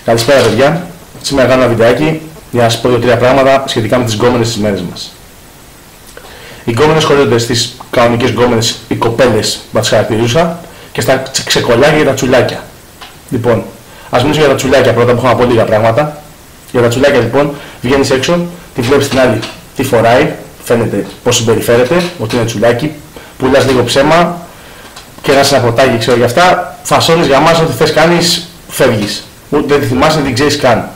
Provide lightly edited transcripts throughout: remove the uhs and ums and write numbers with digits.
Καλησπέρα, παιδιά. Σήμερα κάνω ένα βιντεάκι για να σας πω 2-3 πράγματα σχετικά με τις γκόμενες στις μέρες μας. Οι γκόμενες χωρίζονται στις κανονικές γκόμενες, οι κοπέλες που τις χαρακτηρίζουσα, και στα ξεκολλάκια και τα τσουλάκια. Λοιπόν, ας μιλήσω για τα τσουλάκια πρώτα που έχω να πω λίγα πράγματα. Για τα τσουλάκια, λοιπόν, βγαίνεις έξω, τη βλέπεις την άλλη τι φοράει, φαίνεται πώς συμπεριφέρεται, ότι είναι τσουλάκι, πουλάς λίγο ψέμα, κερνάς ένα ποτάκι, ξέρω για αυτά, φασώνεις, γαμάς, ό,τι θες κάνεις, φεύγεις. Ούτε δεν τη θυμάσαι, δεν την ξέρεις καν.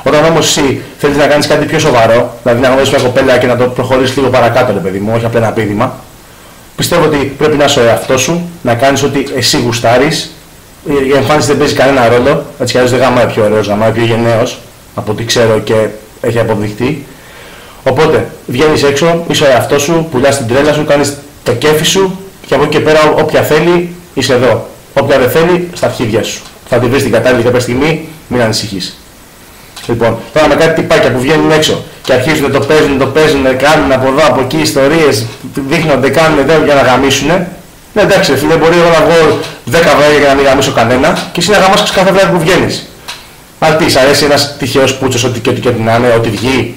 Όταν όμως εσύ θέλεις να κάνεις κάτι πιο σοβαρό, δηλαδή να γνωρίσεις μια κοπέλα και να το προχωρήσεις λίγο παρακάτω, ρε παιδί μου, όχι απλά ένα πείδημα, πιστεύω ότι πρέπει να είσαι ο εαυτός σου, να κάνεις ό,τι εσύ γουστάρεις. Η εμφάνιση δεν παίζει κανένα ρόλο, έτσι κι αλλιώς δεν γαμάει πιο ωραίος, γαμάει πιο γενναίος, από ό,τι ξέρω και έχει αποδειχτεί. Οπότε βγαίνεις έξω, είσαι ο εαυτός σου, πουλάς την τρέλα σου, κάνεις το κέφι σου και από εκεί και πέρα όποια θέλει είσαι εδώ. Όποια δεν θέλει στα αρχίδια σου. Θα τη βρεις την κατάλληλη κάποια στιγμή, μην ανησυχείς. Λοιπόν, τώρα με κάτι τυπάκια που βγαίνουν έξω και αρχίζουν το παίζουν, κάνουν από εδώ, από εκεί ιστορίες, δείχνονται, κάνουν εδώ για να γαμίσουνε. Ναι, εντάξει, φίλε, μπορεί εγώ να βγω 10 βράδια για να μην γαμίσω κανένα και εσύ να γαμάσεις κάθε βράδυ που βγαίνεις. Αλλά τι, σ' αρέσει ένας τυχαίος πούτσος, ό,τι να είναι, ό,τι βγει.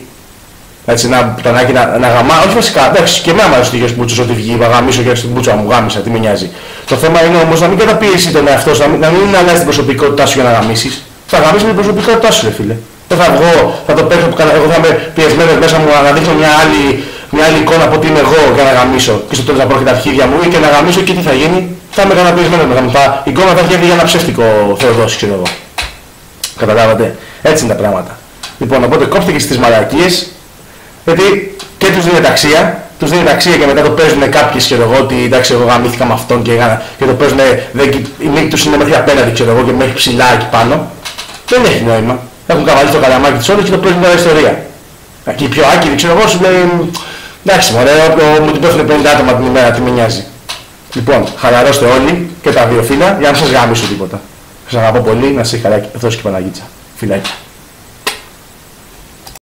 Έτσι, ένα πουτανάκι να γαμά, όχι βασικά, εντάξει, και εμένα μου αρέσει ο τυχαίος πούτσος, ό,τι βγει, να γαμίσω και στην πούτσα μου, γάμισα, τι με νοιάζει. Το θέμα είναι όμως να μην καταπίεσεις τον εαυτό σου, να μην αλλάζεις την προσωπικότητά σου για να γαμίσεις. Θα γαμίσεις με την προσωπικότητά σου, ρε φίλε. Δεν θα βγω, θα το παίξω, εγώ θα είμαι πιεσμένος μέσα μου να δείχνω μια άλλη εικόνα από ότι είμαι εγώ για να γαμίσω και στο τέλος να πρόκειται τα αρχίδια μου ή και να γαμίσω και τι θα γίνει, θα είμαι καταπιεσμένος μετά. Η εικόνα θα βγαίνει για ένα ψεύτικο Θεοδόση, ξέρω εγώ. Καταλάβατε, έτσι είναι τα πράγματα. Λοιπόν, οπότε κόψτε και στις μαλακίες, γιατί και τους δίνετε αξία, και μετά το παίζουν κάποιες, ξέρω εγώ, ότι εντάξει εγώ γαμήθηκα με αυτόν και το παίζουν, η μύτη τους είναι μέχρι απέναντι, ξέρω εγώ, και μέχρι ψηλά εκεί πάνω. Δεν έχει νόημα. Έχουν καβαλήσει το καλαμάκι της όλες και το παίζουν μια ιστορία. Και οι πιο άκυροι, ξέρω εγώ, σου λέει εντάξει μωρέ, μου την πέφτουν 50 άτομα την ημέρα, τι με νοιάζει. Λοιπόν, χαλαρώστε όλοι και τα δύο φύλλα για να μην σας γαμίσω τίποτα. Σας αγαπώ πολύ, να σας έχει καλά και Παναγίτσα. Φιλάκια.